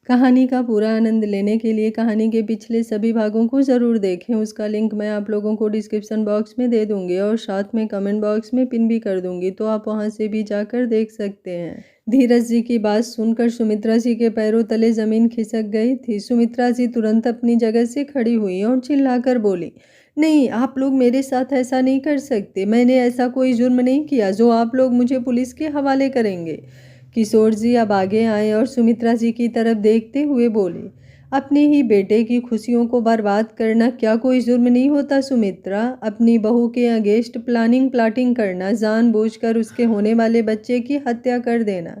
कहानी का पूरा आनंद लेने के लिए कहानी के पिछले सभी भागों को ज़रूर देखें। उसका लिंक मैं आप लोगों को डिस्क्रिप्शन बॉक्स में दे दूंगी और साथ में कमेंट बॉक्स में पिन भी कर दूंगी, तो आप वहां से भी जाकर देख सकते हैं। धीरज जी की बात सुनकर सुमित्रा जी के पैरों तले ज़मीन खिसक गई थी। सुमित्रा जी तुरंत अपनी जगह से खड़ी हुई और चिल्लाकर बोली, नहीं, आप लोग मेरे साथ ऐसा नहीं कर सकते। मैंने ऐसा कोई जुर्म नहीं किया जो आप लोग मुझे पुलिस के हवाले करेंगे। किशोर जी अब आगे आए और सुमित्रा जी की तरफ देखते हुए बोले, अपने ही बेटे की खुशियों को बर्बाद करना क्या कोई जुर्म नहीं होता सुमित्रा? अपनी बहू के अगेंस्ट प्लाटिंग करना, जानबूझकर उसके होने वाले बच्चे की हत्या कर देना,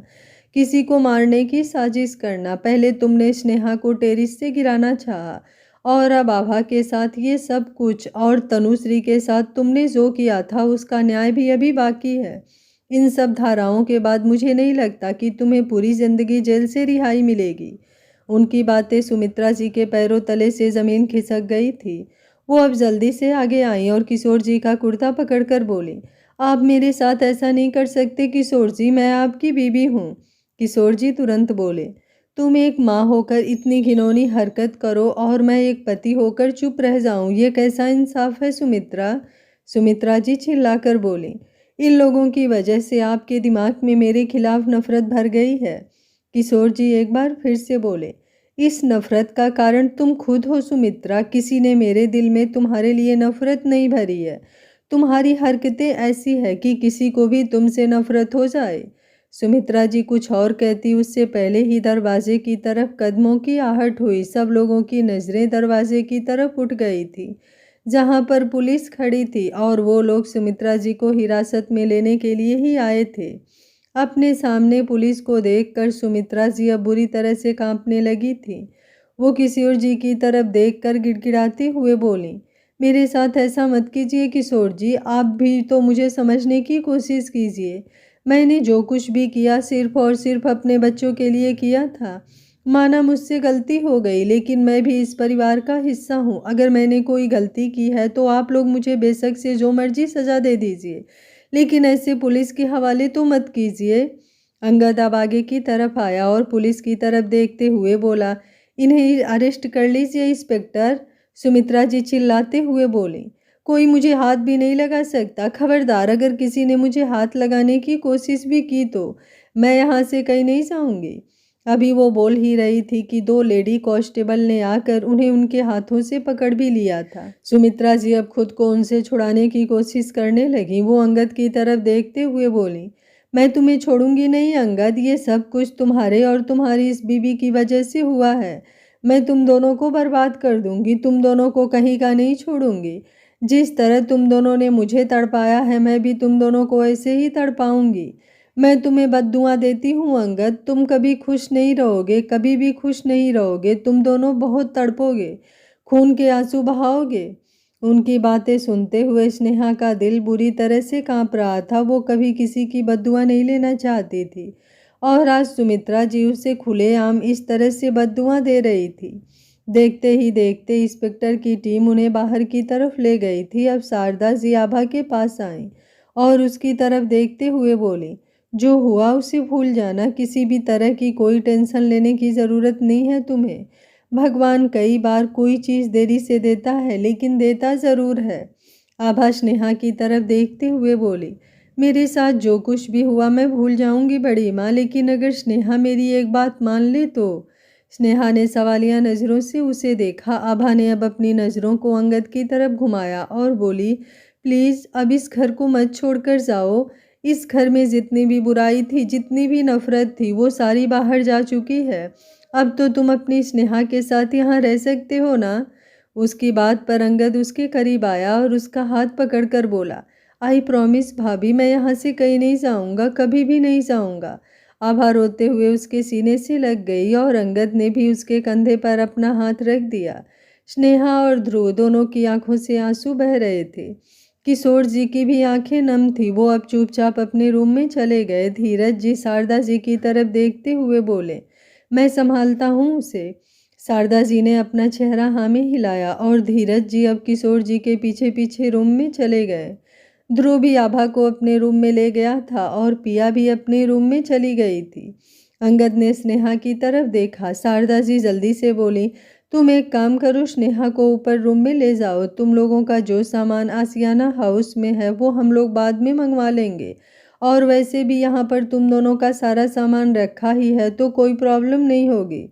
किसी को मारने की साजिश करना। पहले तुमने स्नेहा को टेरिस से गिराना चाहा और अब आभा के साथ ये सब कुछ, और तनुश्री के साथ तुमने जो किया था उसका न्याय भी अभी बाकी है। इन सब धाराओं के बाद मुझे नहीं लगता कि तुम्हें पूरी जिंदगी जेल से रिहाई मिलेगी। उनकी बातें सुमित्रा जी के पैरों तले से जमीन खिसक गई थी। वो अब जल्दी से आगे आई और किशोर जी का कुर्ता पकड़कर बोली, आप मेरे साथ ऐसा नहीं कर सकते किशोर जी, मैं आपकी बीवी हूँ। किशोर जी तुरंत बोले, तुम एक माँ होकर इतनी घिनौनी हरकत करो और मैं एक पति होकर चुप रह जाऊं, ये कैसा इंसाफ है सुमित्रा? सुमित्रा जी चिल्लाकर बोली, इन लोगों की वजह से आपके दिमाग में मेरे खिलाफ नफरत भर गई है। किशोर जी एक बार फिर से बोले, इस नफरत का कारण तुम खुद हो सुमित्रा। किसी ने मेरे दिल में तुम्हारे लिए नफरत नहीं भरी है। तुम्हारी हरकतें ऐसी है कि किसी को भी तुमसे नफरत हो जाए। सुमित्रा जी कुछ और कहती उससे पहले ही दरवाजे की तरफ कदमों की आहट हुई। सब लोगों की नजरें दरवाजे की तरफ उठ गई थी जहां पर पुलिस खड़ी थी, और वो लोग सुमित्रा जी को हिरासत में लेने के लिए ही आए थे। अपने सामने पुलिस को देखकर सुमित्रा जी अब बुरी तरह से कांपने लगी थी। वो किशोर जी की तरफ देखकर गिड़गिड़ाते हुए बोली, मेरे साथ ऐसा मत कीजिए किशोर जी, आप भी तो मुझे समझने की कोशिश कीजिए। मैंने जो कुछ भी किया सिर्फ और सिर्फ अपने बच्चों के लिए किया था। माना मुझसे गलती हो गई, लेकिन मैं भी इस परिवार का हिस्सा हूँ। अगर मैंने कोई गलती की है तो आप लोग मुझे बेशक से जो मर्जी सजा दे दीजिए, लेकिन ऐसे पुलिस के हवाले तो मत कीजिए। अंगद अब आगे की तरफ आया और पुलिस की तरफ देखते हुए बोला, इन्हें अरेस्ट कर लीजिए इंस्पेक्टर। सुमित्रा जी चिल्लाते हुए बोली, कोई मुझे हाथ भी नहीं लगा सकता। खबरदार, अगर किसी ने मुझे हाथ लगाने की कोशिश भी की तो मैं यहाँ से कहीं नहीं जाऊंगी। अभी वो बोल ही रही थी कि दो लेडी कांस्टेबल ने आकर उन्हें उनके हाथों से पकड़ भी लिया था। सुमित्रा जी अब खुद को उनसे छुड़ाने की कोशिश करने लगी। वो अंगद की तरफ देखते हुए बोली, मैं तुम्हें छोड़ूंगी नहीं अंगद, ये सब कुछ तुम्हारे और तुम्हारी इस बीवी की वजह से हुआ है। मैं तुम दोनों को बर्बाद कर दूंगी, तुम दोनों को कहीं का नहीं छोड़ूंगी। जिस तरह तुम दोनों ने मुझे तड़पाया है, मैं भी तुम दोनों को ऐसे ही तड़पाऊंगी। मैं तुम्हें बद्दुआ देती हूँ अंगद, तुम कभी खुश नहीं रहोगे, कभी भी खुश नहीं रहोगे। तुम दोनों बहुत तड़पोगे, खून के आंसू बहाओगे। उनकी बातें सुनते हुए स्नेहा का दिल बुरी तरह से कांप रहा था। वो कभी किसी की बद्दुआ नहीं लेना चाहती थी, और आज सुमित्रा जी उसे खुलेआम इस तरह से बद्दुआ दे रही थी। देखते ही देखते इंस्पेक्टर की टीम उन्हें बाहर की तरफ ले गई थी। अब शारदा जी आभा के पास आई और उसकी तरफ देखते हुए बोली, जो हुआ उसे भूल जाना, किसी भी तरह की कोई टेंशन लेने की ज़रूरत नहीं है तुम्हें। भगवान कई बार कोई चीज़ देरी से देता है, लेकिन देता ज़रूर है। आभा स्नेहा की तरफ देखते हुए बोली, मेरे साथ जो कुछ भी हुआ मैं भूल जाऊंगी बड़ी माँ, लेकिन अगर स्नेहा मेरी एक बात मान ले तो। स्नेहा ने सवालिया नज़रों से उसे देखा। आभा ने अब अपनी नज़रों को अंगद की तरफ घुमाया और बोली, प्लीज़ अब इस घर को मत छोड़कर जाओ। इस घर में जितनी भी बुराई थी, जितनी भी नफरत थी, वो सारी बाहर जा चुकी है। अब तो तुम अपनी स्नेहा के साथ यहाँ रह सकते हो ना? उसकी बात पर अंगद उसके करीब आया और उसका हाथ पकड़कर बोला, आई प्रॉमिस भाभी, मैं यहाँ से कहीं नहीं जाऊँगा, कभी भी नहीं जाऊँगा। आभा रोते हुए उसके सीने से लग गई और अंगद ने भी उसके कंधे पर अपना हाथ रख दिया। स्नेहा और ध्रुव दोनों की आंखों से आंसू बह रहे थे। किशोर जी की भी आंखें नम थी। वो अब चुपचाप अपने रूम में चले गए। धीरज जी शारदा जी की तरफ देखते हुए बोले, मैं संभालता हूँ उसे। शारदा जी ने अपना चेहरा हाँ में हिलाया और धीरज जी अब किशोर जी के पीछे पीछे रूम में चले गए। ध्रुव भी आभा को अपने रूम में ले गया था और पिया भी अपने रूम में चली गई थी। अंगद ने स्नेहा की तरफ देखा। शारदा जी जल्दी से बोली, तुम एक काम करो, स्नेहा को ऊपर रूम में ले जाओ। तुम लोगों का जो सामान आसियाना हाउस में है वो हम लोग बाद में मंगवा लेंगे, और वैसे भी यहाँ पर तुम दोनों का सारा सामान रखा ही है तो कोई प्रॉब्लम नहीं होगी।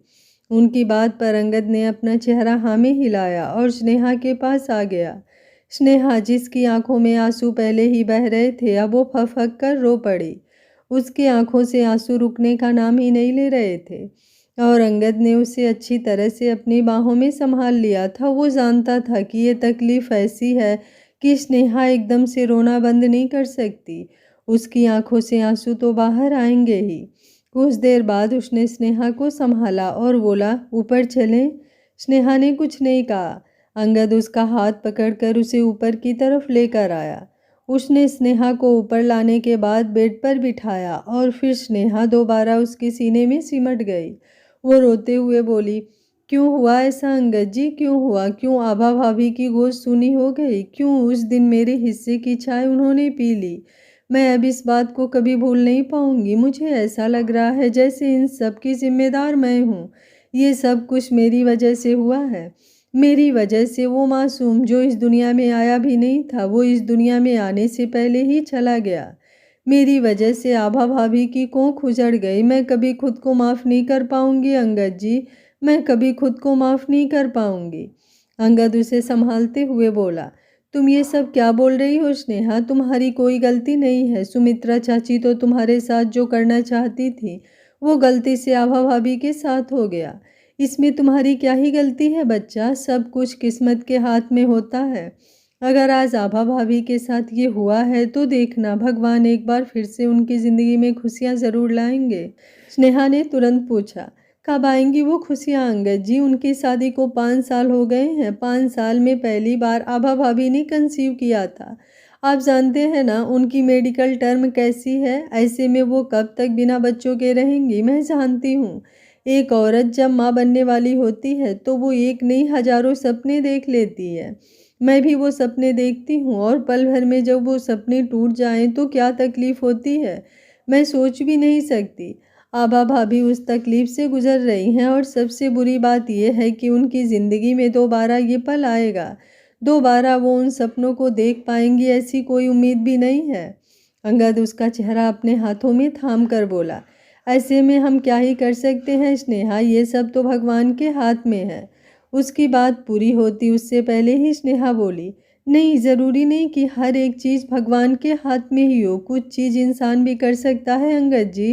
उनकी बात पर अंगद ने अपना चेहरा हाँ में हिलाया और स्नेहा के पास आ गया। स्नेहा, जिसकी आंखों में आंसू पहले ही बह रहे थे, अब वो फक कर रो पड़ी। उसकी आंखों से आंसू रुकने का नाम ही नहीं ले रहे थे और अंगद ने उसे अच्छी तरह से अपनी बाहों में संभाल लिया था। वो जानता था कि ये तकलीफ़ ऐसी है कि स्नेहा एकदम से रोना बंद नहीं कर सकती। उसकी आंखों से आंसू तो बाहर आएंगे ही। कुछ देर बाद उसने स्नेहा को संभाला और बोला, ऊपर चलें? स्नेहा ने कुछ नहीं कहा। अंगद उसका हाथ पकड़कर उसे ऊपर की तरफ लेकर आया। उसने स्नेहा को ऊपर लाने के बाद बेड पर बिठाया और फिर स्नेहा दोबारा उसके सीने में सिमट गई। वो रोते हुए बोली, क्यों हुआ ऐसा अंगद जी, क्यों हुआ? क्यों आभा भाभी की गोद सूनी हो गई? क्यों उस दिन मेरे हिस्से की चाय उन्होंने पी ली? मैं अब इस बात को कभी भूल नहीं पाऊंगी। मुझे ऐसा लग रहा है जैसे इन सब की जिम्मेदार मैं हूँ। ये सब कुछ मेरी वजह से हुआ है। मेरी वजह से वो मासूम जो इस दुनिया में आया भी नहीं था, वो इस दुनिया में आने से पहले ही चला गया। मेरी वजह से आभा भाभी की कोख उजड़ गई। मैं कभी खुद को माफ़ नहीं कर पाऊंगी अंगद जी, मैं कभी खुद को माफ़ नहीं कर पाऊंगी। अंगद उसे संभालते हुए बोला, तुम ये सब क्या बोल रही हो स्नेहा? तुम्हारी कोई गलती नहीं है। सुमित्रा चाची तो तुम्हारे साथ जो करना चाहती थी वो गलती से आभा भाभी के साथ हो गया। इसमें तुम्हारी क्या ही गलती है बच्चा, सब कुछ किस्मत के हाथ में होता है। अगर आज आभा भाभी के साथ ये हुआ है तो देखना, भगवान एक बार फिर से उनकी ज़िंदगी में खुशियाँ ज़रूर लाएंगे। स्नेहा ने तुरंत पूछा, कब आएंगी वो खुशियाँ अंगद जी? उनकी शादी को 5 साल हो गए हैं। 5 साल में पहली बार आभा भाभी ने कंसीव किया था। आप जानते हैं ना उनकी मेडिकल टर्म कैसी है, ऐसे में वो कब तक बिना बच्चों के रहेंगी? मैं जानती हूँ एक औरत जब माँ बनने वाली होती है तो वो एक नहीं हजारों सपने देख लेती है। मैं भी वो सपने देखती हूँ और पल भर में जब वो सपने टूट जाएं तो क्या तकलीफ़ होती है, मैं सोच भी नहीं सकती। आभा भाभी उस तकलीफ़ से गुजर रही हैं और सबसे बुरी बात यह है कि उनकी ज़िंदगी में दोबारा ये पल आएगा। दोबारा वो उन सपनों को देख पाएंगी ऐसी कोई उम्मीद भी नहीं है। अंगद उसका चेहरा अपने हाथों में थाम कर बोला, ऐसे में हम क्या ही कर सकते हैं स्नेहा, ये सब तो भगवान के हाथ में है। उसकी बात पूरी होती उससे पहले ही स्नेहा बोली, नहीं, ज़रूरी नहीं कि हर एक चीज़ भगवान के हाथ में ही हो, कुछ चीज़ इंसान भी कर सकता है अंगद जी।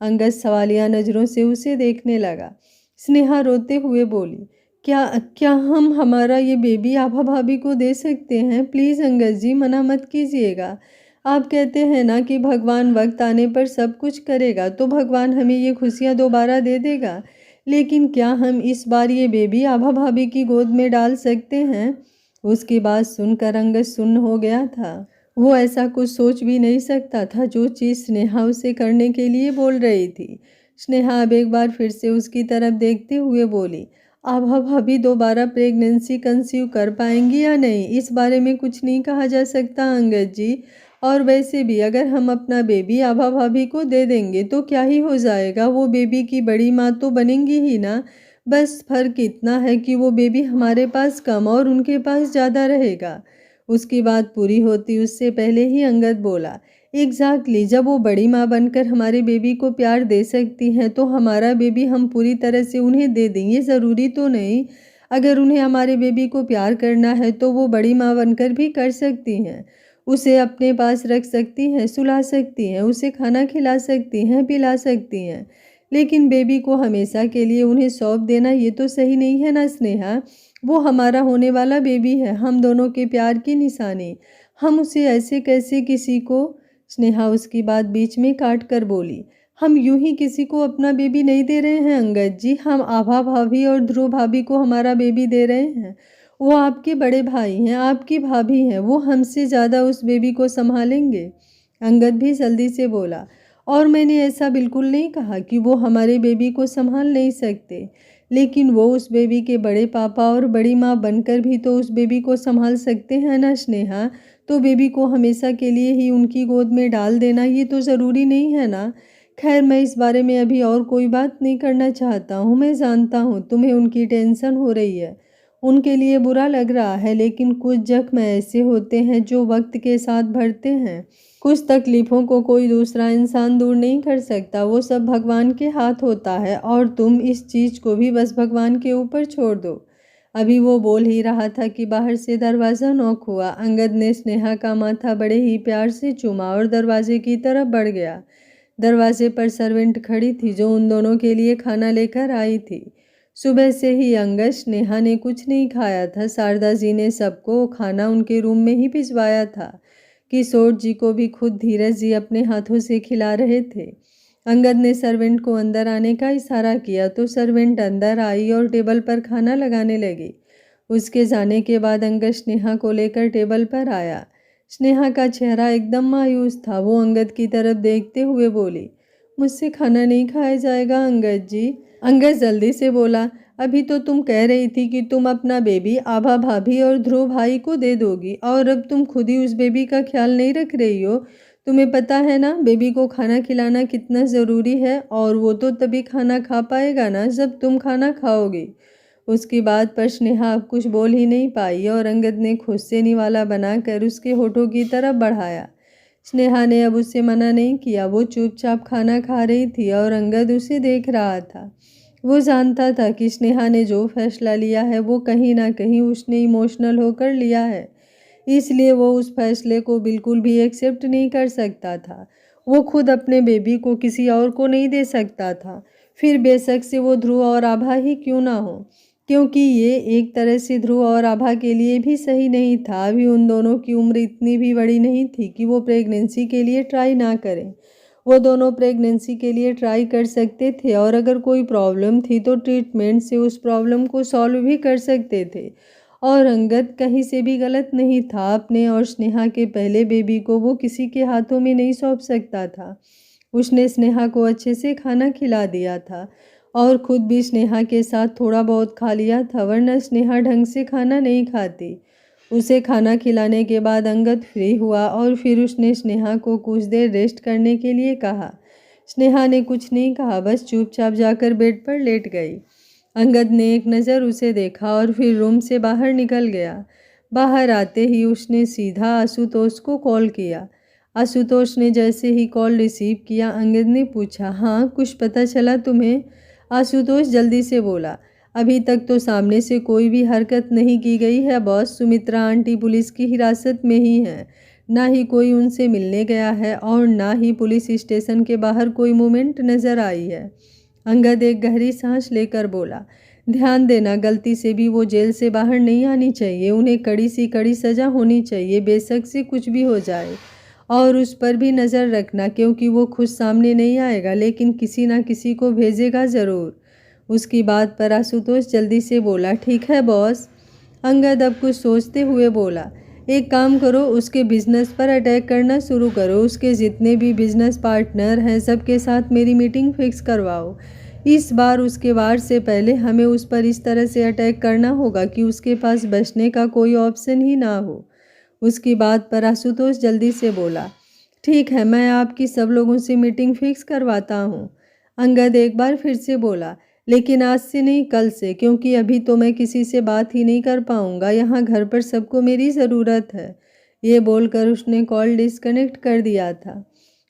अंगद सवालिया नज़रों से उसे देखने लगा। स्नेहा रोते हुए बोली, क्या क्या हम हमारा ये बेबी आभा भाभी को दे सकते हैं? प्लीज़ अंगद जी, मना मत कीजिएगा। आप कहते हैं ना कि भगवान वक्त आने पर सब कुछ करेगा, तो भगवान हमें ये खुशियाँ दोबारा दे देगा। लेकिन क्या हम इस बार ये बेबी आभा भाभी की गोद में डाल सकते हैं? उसकी बात सुनकर अंगद सुन्न हो गया था। वो ऐसा कुछ सोच भी नहीं सकता था जो चीज़ स्नेहा उसे करने के लिए बोल रही थी। स्नेहा अब एक बार फिर से उसकी तरफ देखते हुए बोली, आभा भाभी दोबारा प्रेगनेंसी कंसीव कर पाएंगी या नहीं, इस बारे में कुछ नहीं कहा जा सकता अंगद जी। और वैसे भी अगर हम अपना बेबी आभा भाभी को दे देंगे तो क्या ही हो जाएगा, वो बेबी की बड़ी माँ तो बनेंगी ही ना। बस फर्क इतना है कि वो बेबी हमारे पास कम और उनके पास ज़्यादा रहेगा। उसकी बात पूरी होती उससे पहले ही अंगद बोला, एग्जैक्टली, जब वो बड़ी माँ बनकर हमारे बेबी को प्यार दे सकती हैं तो हमारा बेबी हम पूरी तरह से उन्हें दे दें, ये ज़रूरी तो नहीं। अगर उन्हें हमारे बेबी को प्यार करना है तो वो बड़ी माँ बनकर भी कर सकती हैं। उसे अपने पास रख सकती हैं, सुला सकती हैं, उसे खाना खिला सकती हैं, पिला सकती हैं। लेकिन बेबी को हमेशा के लिए उन्हें सौंप देना ये तो सही नहीं है ना स्नेहा। वो हमारा होने वाला बेबी है, हम दोनों के प्यार की निशानी। हम उसे ऐसे कैसे किसी को? स्नेहा उसकी बात बीच में काट कर बोली, हम यूं ही किसी को अपना बेबी नहीं दे रहे हैं अंगद जी, हम आभा भाभी और ध्रुव भाभी को हमारा बेबी दे रहे हैं। वो आपके बड़े भाई हैं, आपकी भाभी हैं, वो हमसे ज़्यादा उस बेबी को संभालेंगे। अंगद भी जल्दी से बोला, और मैंने ऐसा बिल्कुल नहीं कहा कि वो हमारे बेबी को संभाल नहीं सकते, लेकिन वो उस बेबी के बड़े पापा और बड़ी माँ बनकर भी तो उस बेबी को संभाल सकते हैं ना स्नेहा। तो बेबी को हमेशा के लिए ही उनकी गोद में डाल देना ये तो ज़रूरी नहीं है ना। खैर मैं इस बारे में अभी और कोई बात नहीं करना चाहता हूँ। मैं जानता हूँ तुम्हें उनकी टेंशन हो रही है, उनके लिए बुरा लग रहा है, लेकिन कुछ जख्म ऐसे होते हैं जो वक्त के साथ भरते हैं। कुछ तकलीफ़ों को कोई दूसरा इंसान दूर नहीं कर सकता, वो सब भगवान के हाथ होता है और तुम इस चीज़ को भी बस भगवान के ऊपर छोड़ दो। अभी वो बोल ही रहा था कि बाहर से दरवाज़ा नॉक हुआ। अंगद ने स्नेहा का माथा बड़े ही प्यार से चूमा और दरवाजे की तरफ बढ़ गया। दरवाजे पर सर्वेंट खड़ी थी जो उन दोनों के लिए खाना लेकर आई थी। सुबह से ही अंगद स्नेहा ने कुछ नहीं खाया था। शारदा जी ने सबको खाना उनके रूम में ही भिजवाया था। किशोर जी को भी खुद धीरज जी अपने हाथों से खिला रहे थे। अंगद ने सर्वेंट को अंदर आने का इशारा किया तो सर्वेंट अंदर आई और टेबल पर खाना लगाने लगी। उसके जाने के बाद अंगद स्नेहा को लेकर टेबल पर आया। स्नेहा का चेहरा एकदम मायूस था। वो अंगद की तरफ देखते हुए बोली, मुझसे खाना नहीं खाया जाएगा अंगद जी। अंगद जल्दी से बोला, अभी तो तुम कह रही थी कि तुम अपना बेबी आभा भाभी और ध्रुव भाई को दे दोगी और अब तुम खुद ही उस बेबी का ख्याल नहीं रख रही हो। तुम्हें पता है ना बेबी को खाना खिलाना कितना ज़रूरी है, और वो तो तभी खाना खा पाएगा ना जब तुम खाना खाओगी। उसकी बात पर स्नेहा अब कुछ बोल ही नहीं पाई और अंगद ने खुद से निवाला बनाकर उसके होठों की तरफ बढ़ाया। स्नेहा ने अब उससे मना नहीं किया। वो चुपचाप खाना खा रही थी और अंगद उसे देख रहा था। वो जानता था कि स्नेहा ने जो फैसला लिया है वो कहीं ना कहीं उसने इमोशनल होकर लिया है, इसलिए वो उस फैसले को बिल्कुल भी एक्सेप्ट नहीं कर सकता था। वो खुद अपने बेबी को किसी और को नहीं दे सकता था, फिर बेशक से वो ध्रुव और आभा ही क्यों ना हो, क्योंकि ये एक तरह से ध्रुव और आभा के लिए भी सही नहीं था। अभी उन दोनों की उम्र इतनी भी बड़ी नहीं थी कि वो प्रेगनेंसी के लिए ट्राई ना करें। वो दोनों प्रेगनेंसी के लिए ट्राई कर सकते थे और अगर कोई प्रॉब्लम थी तो ट्रीटमेंट से उस प्रॉब्लम को सॉल्व भी कर सकते थे। और अंगद कहीं से भी गलत नहीं था। अपने और स्नेहा के पहले बेबी को वो किसी के हाथों में नहीं सौंप सकता था। उसने स्नेहा को अच्छे से खाना खिला दिया था और खुद भी स्नेहा के साथ थोड़ा बहुत खा लिया था, वरना स्नेहा ढंग से खाना नहीं खाती। उसे खाना खिलाने के बाद अंगद फ्री हुआ और फिर उसने स्नेहा को कुछ देर रेस्ट करने के लिए कहा। स्नेहा ने कुछ नहीं कहा, बस चुपचाप जाकर बेड पर लेट गई। अंगद ने एक नज़र उसे देखा और फिर रूम से बाहर निकल गया। बाहर आते ही उसने सीधा आशुतोष को कॉल किया। आशुतोष ने जैसे ही कॉल रिसीव किया, अंगद ने पूछा, हाँ कुछ पता चला तुम्हें? आशुतोष जल्दी से बोला, अभी तक तो सामने से कोई भी हरकत नहीं की गई है बॉस। सुमित्रा आंटी पुलिस की हिरासत में ही है, ना ही कोई उनसे मिलने गया है और ना ही पुलिस स्टेशन के बाहर कोई मूवमेंट नज़र आई है। अंगद एक गहरी सांस लेकर बोला, ध्यान देना गलती से भी वो जेल से बाहर नहीं आनी चाहिए। उन्हें कड़ी सी कड़ी सज़ा होनी चाहिए, बेशक से कुछ भी हो जाए। और उस पर भी नज़र रखना, क्योंकि वो खुद सामने नहीं आएगा लेकिन किसी ना किसी को भेजेगा ज़रूर। उसकी बात पर आशुतोष जल्दी से बोला, ठीक है बॉस। अंगद अब कुछ सोचते हुए बोला, एक काम करो, उसके बिजनेस पर अटैक करना शुरू करो। उसके जितने भी बिजनेस पार्टनर हैं सबके साथ मेरी मीटिंग फिक्स करवाओ। इस बार उसके वार से पहले हमें उस पर इस तरह से अटैक करना होगा कि उसके पास बचने का कोई ऑप्शन ही ना हो। उसकी बात पर आशुतोष जल्दी से बोला, ठीक है, मैं आपकी सब लोगों से मीटिंग फिक्स करवाता हूँ। अंगद एक बार फिर से बोला, लेकिन आज से नहीं कल से, क्योंकि अभी तो मैं किसी से बात ही नहीं कर पाऊँगा। यहाँ घर पर सबको मेरी ज़रूरत है। ये बोलकर उसने कॉल डिस्कनेक्ट कर दिया था।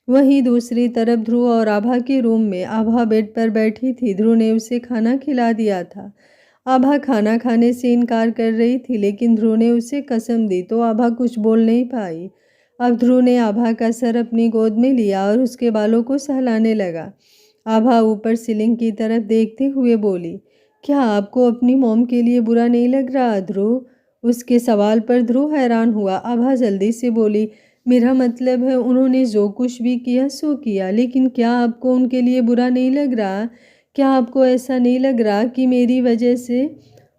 वहीं दूसरी तरफ ध्रुव और आभा के रूम में आभा बेड पर बैठी थी। ध्रुव ने उसे खाना खिला दिया था। आभा खाना खाने से इनकार कर रही थी, लेकिन ध्रुव ने उसे कसम दी तो आभा कुछ बोल नहीं पाई। अब ध्रुव ने आभा का सर अपनी गोद में लिया और उसके बालों को सहलाने लगा। आभा ऊपर सीलिंग की तरफ देखते हुए बोली, क्या आपको अपनी मॉम के लिए बुरा नहीं लग रहा ध्रुव? उसके सवाल पर ध्रुव हैरान हुआ। आभा जल्दी से बोली, मेरा मतलब है उन्होंने जो कुछ भी किया सो किया, लेकिन क्या आपको उनके लिए बुरा नहीं लग रहा? क्या आपको ऐसा नहीं लग रहा कि मेरी वजह से?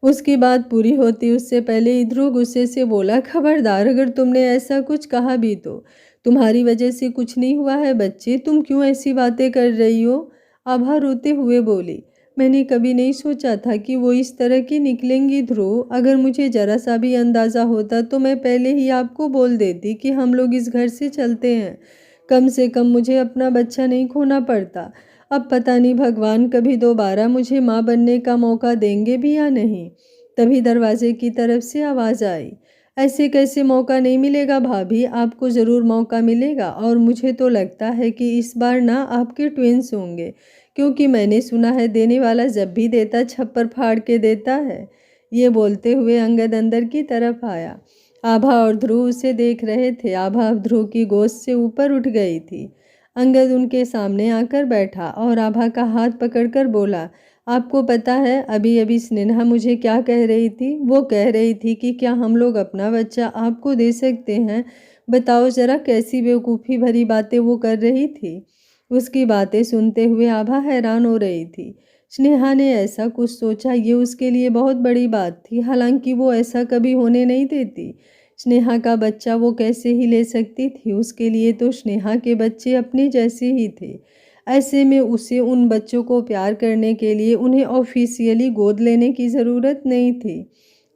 उसकी बात पूरी होती उससे पहले ही ध्रुव गुस्से से बोला, खबरदार, अगर तुमने ऐसा कुछ कहा भी तो तुम्हारी वजह से कुछ नहीं हुआ है बच्चे, तुम क्यों ऐसी बातें कर रही हो? आभा रोते हुए बोली, मैंने कभी नहीं सोचा था कि वो इस तरह की निकलेंगी ध्रुव। अगर मुझे जरा सा भी अंदाज़ा होता तो मैं पहले ही आपको बोल देती कि हम लोग इस घर से चलते हैं। कम से कम मुझे अपना बच्चा नहीं खोना पड़ता। अब पता नहीं भगवान कभी दोबारा मुझे माँ बनने का मौका देंगे भी या नहीं। तभी दरवाजे की तरफ से आवाज़ आई, ऐसे कैसे मौका नहीं मिलेगा भाभी, आपको ज़रूर मौका मिलेगा। और मुझे तो लगता है कि इस बार ना आपके ट्विंस होंगे, क्योंकि मैंने सुना है देने वाला जब भी देता छप्पर फाड़ के देता है। ये बोलते हुए अंगद अंदर की तरफ आया। आभा और ध्रुव उसे देख रहे थे। आभा अब ध्रुव की गोद से ऊपर उठ गई थी। अंगद उनके सामने आकर बैठा और आभा का हाथ पकड़कर बोला, आपको पता है अभी अभी स्नेहा मुझे क्या कह रही थी? वो कह रही थी कि क्या हम लोग अपना बच्चा आपको दे सकते हैं? बताओ ज़रा कैसी बेवकूफ़ी भरी बातें वो कर रही थी। उसकी बातें सुनते हुए आभा हैरान हो रही थी। स्नेहा ने ऐसा कुछ सोचा ये उसके लिए बहुत बड़ी बात थी, हालांकि वो ऐसा कभी होने नहीं देती। स्नेहा का बच्चा वो कैसे ही ले सकती थी? उसके लिए तो स्नेहा के बच्चे अपने जैसे ही थे। ऐसे में उसे उन बच्चों को प्यार करने के लिए उन्हें ऑफिशियली गोद लेने की ज़रूरत नहीं थी।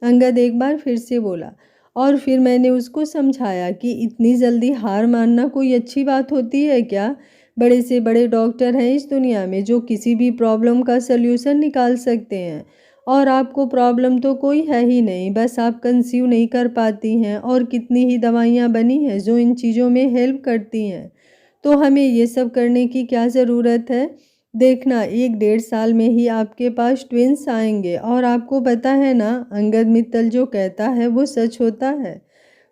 अंगद एक बार फिर से बोला, और फिर मैंने उसको समझाया कि इतनी जल्दी हार मानना कोई अच्छी बात होती है क्या? बड़े से बड़े डॉक्टर हैं इस दुनिया में जो किसी भी प्रॉब्लम का सल्यूशन निकाल सकते हैं, और आपको प्रॉब्लम तो कोई है ही नहीं, बस आप कंसीव नहीं कर पाती हैं। और कितनी ही दवाइयाँ बनी हैं जो इन चीज़ों में हेल्प करती हैं, तो हमें ये सब करने की क्या ज़रूरत है? देखना 1-1.5 साल में ही आपके पास ट्विंस आएंगे। और आपको पता है ना, अंगद मित्तल जो कहता है वो सच होता है।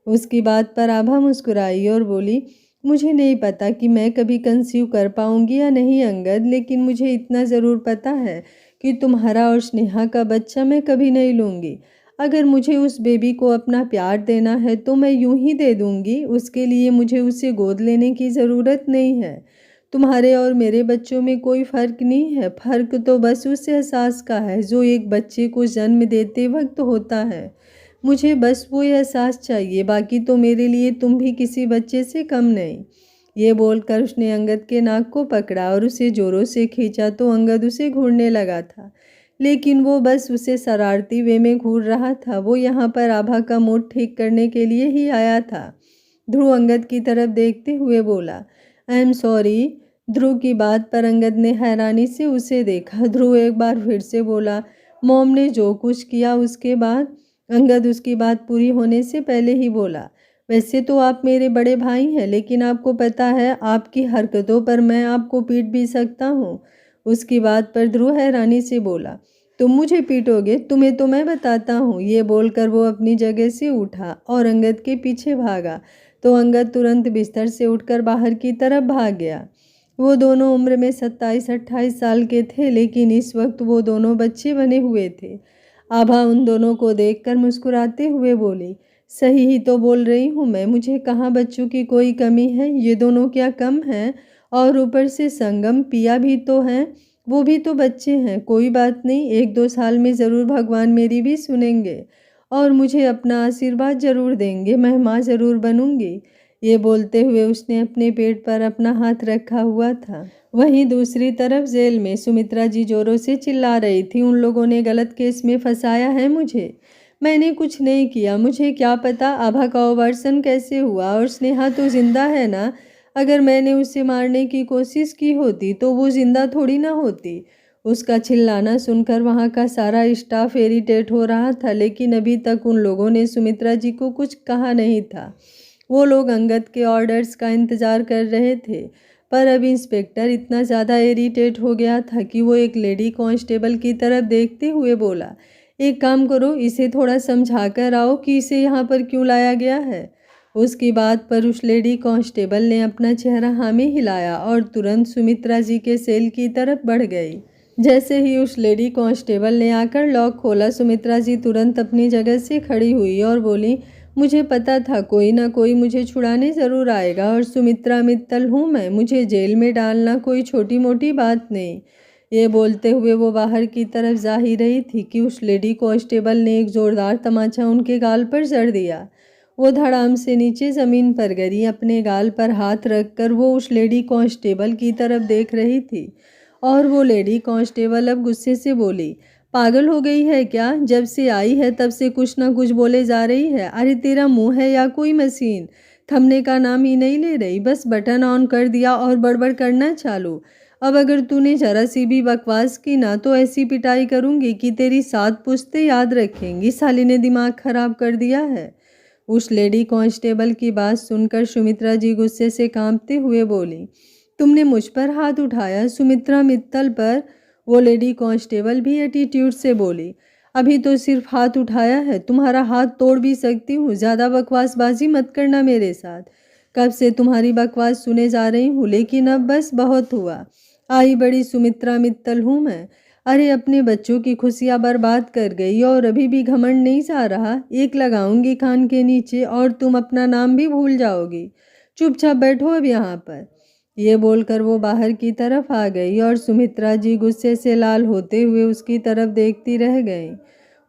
उसकी बात पर आभा मुस्कुराई और बोली, मुझे नहीं पता कि मैं कभी कंसीव कर पाऊंगी या नहीं अंगद, लेकिन मुझे इतना ज़रूर पता है कि तुम्हारा और स्नेहा का बच्चा मैं कभी नहीं लूँगी। अगर मुझे उस बेबी को अपना प्यार देना है तो मैं यूं ही दे दूँगी, उसके लिए मुझे उसे गोद लेने की ज़रूरत नहीं है। तुम्हारे और मेरे बच्चों में कोई फ़र्क नहीं है, फ़र्क तो बस उस एहसास का है जो एक बच्चे को जन्म देते वक्त होता है। मुझे बस वो एहसास चाहिए, बाकी तो मेरे लिए तुम भी किसी बच्चे से कम नहीं। ये बोलकर उसने अंगद के नाक को पकड़ा और उसे जोरों से खींचा तो अंगद उसे घूरने लगा था, लेकिन वो बस उसे शरारती वे में घूर रहा था। वो यहाँ पर आभा का मूड ठीक करने के लिए ही आया था। ध्रुव अंगद की तरफ देखते हुए बोला, आई एम सॉरी। ध्रुव की बात पर अंगद ने हैरानी से उसे देखा। ध्रुव एक बार फिर से बोला, मॉम ने जो कुछ किया उसके बाद? अंगद उसकी बात पूरी होने से पहले ही बोला, वैसे तो आप मेरे बड़े भाई हैं, लेकिन आपको पता है आपकी हरकतों पर मैं आपको पीट भी सकता हूँ। उसकी बात पर ध्रुव हैरानी से बोला, तुम मुझे पीटोगे? तुम्हें तो मैं बताता हूँ। ये बोलकर वो अपनी जगह से उठा और अंगद के पीछे भागा, तो अंगद तुरंत बिस्तर से उठकर बाहर की तरफ भाग गया। वो दोनों उम्र में 27-28 साल के थे, लेकिन इस वक्त वो दोनों बच्चे बने हुए थे। आभा उन दोनों को देखकर मुस्कुराते हुए बोली, सही ही तो बोल रही हूँ मैं, मुझे कहाँ बच्चों की कोई कमी है, ये दोनों क्या कम हैं? और ऊपर से संगम पिया भी तो हैं, वो भी तो बच्चे हैं। कोई बात नहीं, 1-2 साल में ज़रूर भगवान मेरी भी सुनेंगे और मुझे अपना आशीर्वाद ज़रूर देंगे, मैं माँ ज़रूर बनूंगी। ये बोलते हुए उसने अपने पेट पर अपना हाथ रखा हुआ था। वहीं दूसरी तरफ जेल में सुमित्रा जी जोरों से चिल्ला रही थी, उन लोगों ने गलत केस में फंसाया है मुझे। मैंने कुछ नहीं किया, मुझे क्या पता आभा का ओवर्सन कैसे हुआ, और स्नेहा तो जिंदा है ना। अगर मैंने उसे मारने की कोशिश की होती तो वो जिंदा थोड़ी ना होती। उसका चिल्लाना सुनकर वहाँ का सारा स्टाफ इरिटेट हो रहा था, लेकिन अभी तक उन लोगों ने सुमित्रा जी को कुछ कहा नहीं था। वो लोग अंगद के ऑर्डर्स का इंतज़ार कर रहे थे। पर अब इंस्पेक्टर इतना ज़्यादा इरिटेट हो गया था कि वो एक लेडी कांस्टेबल की तरफ देखते हुए बोला, एक काम करो, इसे थोड़ा समझा कर आओ कि इसे यहाँ पर क्यों लाया गया है। उसकी बात पर उस लेडी कांस्टेबल ने अपना चेहरा हाँ में हिलाया और तुरंत सुमित्रा जी के सेल की तरफ बढ़ गई। जैसे ही उस लेडी कांस्टेबल ने आकर लॉक खोला, सुमित्रा जी तुरंत अपनी जगह से खड़ी हुई और बोली, मुझे पता था कोई ना कोई मुझे छुड़ाने ज़रूर आएगा, और सुमित्रा मित्तल हूँ मैं, मुझे जेल में डालना कोई छोटी मोटी बात नहीं। ये बोलते हुए वो बाहर की तरफ जा ही रही थी कि उस लेडी कांस्टेबल ने एक ज़ोरदार तमाचा उनके गाल पर जड़ दिया। वो धड़ाम से नीचे ज़मीन पर गिरी। अपने गाल पर हाथ रखकर वो उस लेडी कांस्टेबल की तरफ देख रही थी, और वो लेडी कांस्टेबल अब गुस्से से बोली, पागल हो गई है क्या? जब से आई है तब से कुछ ना कुछ बोले जा रही है। अरे तेरा मुंह है या कोई मशीन? थमने का नाम ही नहीं ले रही। बस बटन ऑन कर दिया और बड़बड़ करना चालू। अब अगर तूने जरा सी भी बकवास की ना तो ऐसी पिटाई करूंगी कि तेरी 7 पुश्तें याद रखेंगी। साली ने दिमाग खराब कर दिया है। उस लेडी कांस्टेबल की बात सुनकर सुमित्रा जी गुस्से से कांपते हुए बोली, तुमने मुझ पर हाथ उठाया? सुमित्रा मित्तल पर वो लेडी कांस्टेबल भी एटीट्यूड से बोली, अभी तो सिर्फ हाथ उठाया है, तुम्हारा हाथ तोड़ भी सकती हूँ। ज़्यादा बकवासबाजी मत करना मेरे साथ। कब से तुम्हारी बकवास सुने जा रही हूँ, लेकिन अब बस बहुत हुआ। आई बड़ी सुमित्रा मित्तल हूँ मैं। अरे अपने बच्चों की खुशियाँ बर्बाद कर गई और अभी भी घमंड नहीं जा रहा। एक लगाऊंगी कान के नीचे और तुम अपना नाम भी भूल जाओगी। चुपचाप बैठो अब यहाँ पर। ये बोलकर वो बाहर की तरफ आ गई और सुमित्रा जी गुस्से से लाल होते हुए उसकी तरफ देखती रह गईं।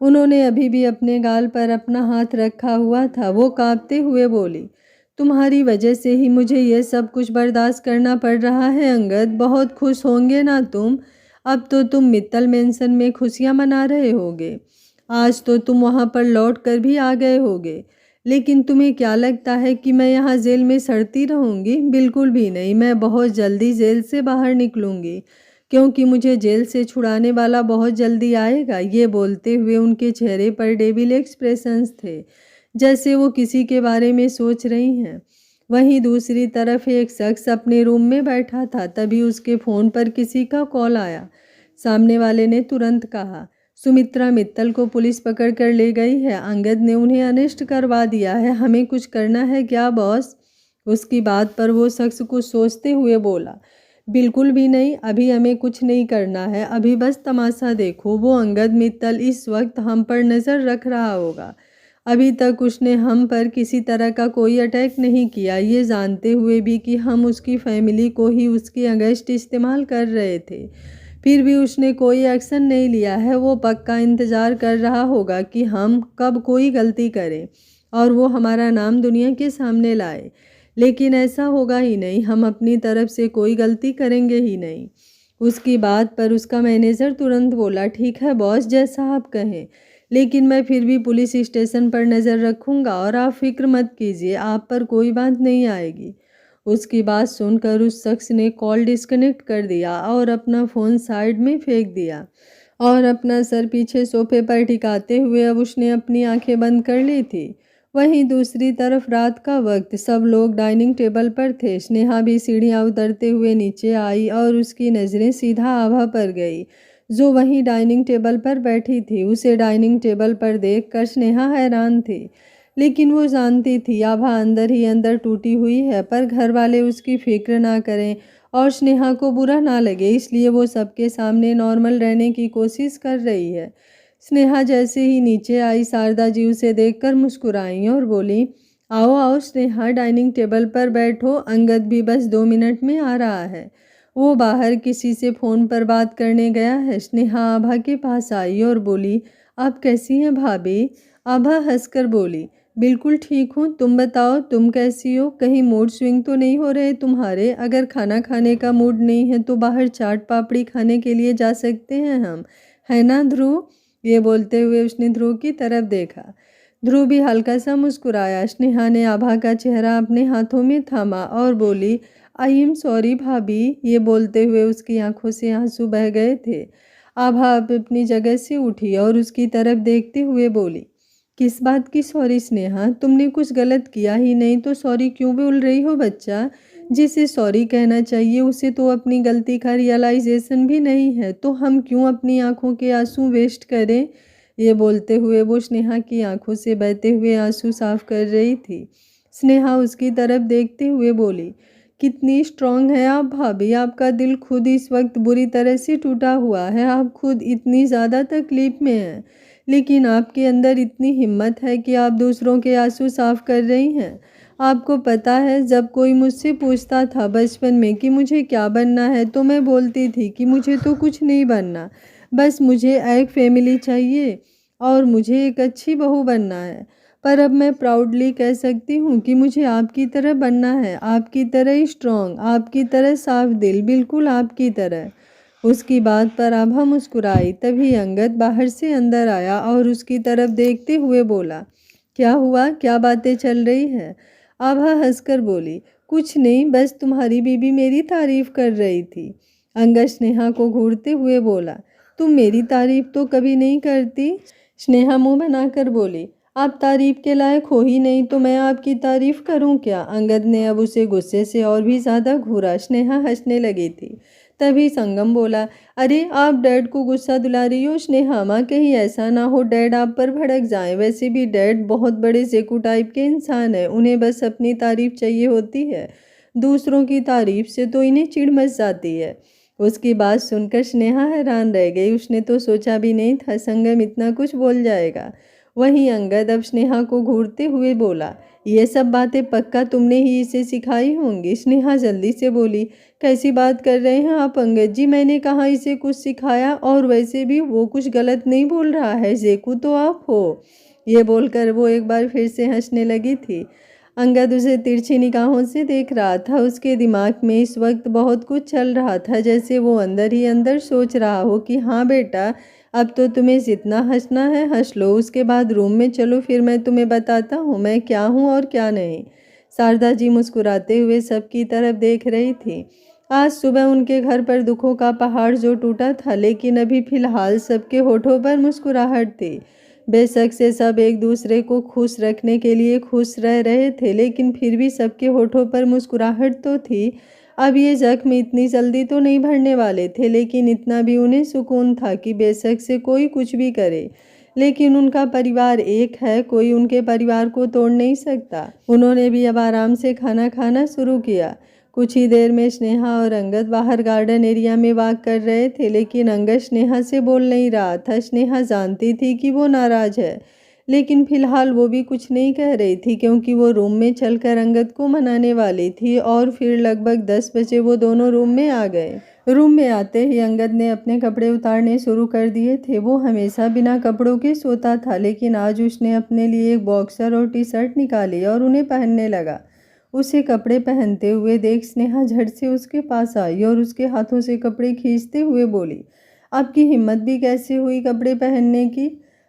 उन्होंने अभी भी अपने गाल पर अपना हाथ रखा हुआ था। वो कांपते हुए बोली, तुम्हारी वजह से ही मुझे ये सब कुछ बर्दाश्त करना पड़ रहा है अंगद। बहुत खुश होंगे ना तुम? अब तो तुम मित्तल मेंशन में खुशियाँ मना रहे होगे। आज तो तुम वहाँ पर लौट कर भी आ गए होगे। लेकिन तुम्हें क्या लगता है कि मैं यहाँ जेल में सड़ती रहूँगी? बिल्कुल भी नहीं। मैं बहुत जल्दी जेल से बाहर निकलूँगी, क्योंकि मुझे जेल से छुड़ाने वाला बहुत जल्दी आएगा। ये बोलते हुए उनके चेहरे पर डेविल एक्सप्रेशंस थे, जैसे वो किसी के बारे में सोच रही हैं। वहीं दूसरी तरफ एक शख्स अपने रूम में बैठा था। तभी उसके फ़ोन पर किसी का कॉल आया। सामने वाले ने तुरंत कहा, सुमित्रा मित्तल को पुलिस पकड़ कर ले गई है। अंगद ने उन्हें अरेस्ट करवा दिया है। हमें कुछ करना है क्या बॉस? उसकी बात पर वो शख्स कुछ सोचते हुए बोला, बिल्कुल भी नहीं। अभी हमें कुछ नहीं करना है। अभी बस तमाशा देखो। वो अंगद मित्तल इस वक्त हम पर नज़र रख रहा होगा। अभी तक उसने हम पर किसी तरह का कोई अटैक नहीं किया, ये जानते हुए भी कि हम उसकी फैमिली को ही उसकी अगेंस्ट इस्तेमाल कर रहे थे। फिर भी उसने कोई एक्शन नहीं लिया है। वो पक्का इंतज़ार कर रहा होगा कि हम कब कोई गलती करें और वो हमारा नाम दुनिया के सामने लाए। लेकिन ऐसा होगा ही नहीं। हम अपनी तरफ से कोई गलती करेंगे ही नहीं। उसकी बात पर उसका मैनेजर तुरंत बोला, ठीक है बॉस, जैसा आप कहें, लेकिन मैं फिर भी पुलिस स्टेशन पर नज़र रखूँगा और आप फिक्र मत कीजिए, आप पर कोई बात नहीं आएगी। उसकी बात सुनकर उस शख्स ने कॉल डिस्कनेक्ट कर दिया और अपना फ़ोन साइड में फेंक दिया और अपना सर पीछे सोफे पर टिकाते हुए अब उसने अपनी आंखें बंद कर ली थी। वहीं दूसरी तरफ रात का वक्त, सब लोग डाइनिंग टेबल पर थे। स्नेहा भी सीढ़ियाँ उतरते हुए नीचे आई और उसकी नज़रें सीधा आभा पर गई, जो वहीं डाइनिंग टेबल पर बैठी थी। उसे डाइनिंग टेबल पर देखकर स्नेहा हैरान थी, लेकिन वो जानती थी आभा अंदर ही अंदर टूटी हुई है। पर घर वाले उसकी फिक्र ना करें और स्नेहा को बुरा ना लगे, इसलिए वो सबके सामने नॉर्मल रहने की कोशिश कर रही है। स्नेहा जैसे ही नीचे आई, शारदा जी उसे देखकर मुस्कुराई और बोली, आओ आओ स्नेहा, डाइनिंग टेबल पर बैठो। अंगद भी बस 2 मिनट में आ रहा है। वो बाहर किसी से फ़ोन पर बात करने गया है। स्नेहा आभा के पास आई और बोली, आप कैसी हैं भाभी? आभा हंसकर बोली, बिल्कुल ठीक हूँ, तुम बताओ तुम कैसी हो? कहीं मूड स्विंग तो नहीं हो रहे तुम्हारे? अगर खाना खाने का मूड नहीं है तो बाहर चाट पापड़ी खाने के लिए जा सकते हैं हम, है ना ध्रुव? ये बोलते हुए उसने ध्रुव की तरफ देखा। ध्रुव भी हल्का सा मुस्कुराया। स्नेहा ने आभा का चेहरा अपने हाथों में थामा और बोली, आई एम सॉरी भाभी। ये बोलते हुए उसकी आंखों से आंसू बह गए थे। आभा अब अपनी जगह से उठी और उसकी तरफ देखते हुए बोली, किस बात की सॉरी स्नेहा? तुमने कुछ गलत किया ही नहीं तो सॉरी क्यों बोल रही हो बच्चा? जिसे सॉरी कहना चाहिए उसे तो अपनी गलती का रियलाइजेशन भी नहीं है, तो हम क्यों अपनी आंखों के आंसू वेस्ट करें? ये बोलते हुए वो स्नेहा की आंखों से बहते हुए आंसू साफ कर रही थी। स्नेहा उसकी तरफ देखते हुए बोली, कितनी स्ट्रांग है आप भाभी। आपका दिल खुद इस वक्त बुरी तरह से टूटा हुआ है। आप खुद इतनी ज़्यादा तकलीफ में हैं, लेकिन आपके अंदर इतनी हिम्मत है कि आप दूसरों के आंसू साफ कर रही हैं। आपको पता है, जब कोई मुझसे पूछता था बचपन में कि मुझे क्या बनना है, तो मैं बोलती थी कि मुझे तो कुछ नहीं बनना, बस मुझे एक फैमिली चाहिए और मुझे एक अच्छी बहू बनना है। पर अब मैं प्राउडली कह सकती हूँ कि मुझे आपकी तरह बनना है, आपकी तरह स्ट्रॉन्ग, आपकी तरह साफ दिल, बिल्कुल आपकी तरह। उसकी बात पर आभा मुस्कुराई। तभी अंगद बाहर से अंदर आया और उसकी तरफ देखते हुए बोला, क्या हुआ, क्या बातें चल रही है? आभा हंसकर बोली, कुछ नहीं, बस तुम्हारी बीबी मेरी तारीफ कर रही थी। अंगद स्नेहा को घूरते हुए बोला, तुम मेरी तारीफ तो कभी नहीं करती। स्नेहा मुंह बनाकर बोली, आप तारीफ के लायक हो ही नहीं तो मैं आपकी तारीफ करूं क्या। अंगद ने अब उसे गुस्से से और भी ज़्यादा घूरा। स्नेहा हंसने लगी थी। तभी संगम बोला, अरे आप डैड को गुस्सा दिला रही हो स्नेहा। माँ, कहीं ऐसा ना हो डैड आप पर भड़क जाएं। वैसे भी डैड बहुत बड़े जेकू टाइप के इंसान हैं, उन्हें बस अपनी तारीफ चाहिए होती है, दूसरों की तारीफ से तो इन्हें चिढ़ मच जाती है। उसकी बात सुनकर स्नेहा हैरान रह गई। उसने तो सोचा भी नहीं था संगम इतना कुछ बोल जाएगा। वहीं अंगद अब स्नेहा को घूरते हुए बोला, ये सब बातें पक्का तुमने ही इसे सिखाई होंगी। स्नेहा जल्दी से बोली, कैसी बात कर रहे हैं आप अंगद जी, मैंने कहाँ इसे कुछ सिखाया, और वैसे भी वो कुछ गलत नहीं बोल रहा है, जेकू तो आप हो। ये बोलकर वो एक बार फिर से हंसने लगी थी। अंगद उसे तिरछी निगाहों से देख रहा था। उसके दिमाग में इस वक्त बहुत कुछ चल रहा था, जैसे वो अंदर ही अंदर सोच रहा हो कि हाँ बेटा, अब तो तुम्हें जितना हंसना है हंस लो, उसके बाद रूम में चलो, फिर मैं तुम्हें बताता हूँ मैं क्या हूँ और क्या नहीं। शारदा जी मुस्कुराते हुए सबकी तरफ देख रही थी। आज सुबह उनके घर पर दुखों का पहाड़ जो टूटा था, लेकिन अभी फिलहाल सबके होठों पर मुस्कुराहट थी। बेशक से सब एक दूसरे को खुश रखने के लिए खुश रह रहे थे, लेकिन फिर भी सबके होठों पर मुस्कुराहट तो थी। अब ये जख्म इतनी जल्दी तो नहीं भरने वाले थे, लेकिन इतना भी उन्हें सुकून था कि बेशक से कोई कुछ भी करे, लेकिन उनका परिवार एक है, कोई उनके परिवार को तोड़ नहीं सकता। उन्होंने भी अब आराम से खाना खाना शुरू किया। कुछ ही देर में स्नेहा और अंगद बाहर गार्डन एरिया में वॉक कर रहे थे, लेकिन अंगद स्नेहा से बोल नहीं रहा था। स्नेहा जानती थी कि वो नाराज है, लेकिन फिलहाल वो भी कुछ नहीं कह रही थी, क्योंकि वो रूम में चलकर अंगद को मनाने वाली थी। और फिर लगभग 10 बजे वो दोनों रूम में आ गए। रूम में आते ही अंगद ने अपने कपड़े उतारने शुरू कर दिए थे। वो हमेशा बिना कपड़ों के सोता था, लेकिन आज उसने अपने लिए एक बॉक्सर और टी शर्ट निकाली और उन्हें पहनने लगा। उसे कपड़े पहनते हुए देख स्नेहा झट से उसके पास आई और उसके हाथों से कपड़े खींचते हुए बोली, आपकी हिम्मत भी कैसे हुई कपड़े पहनने की।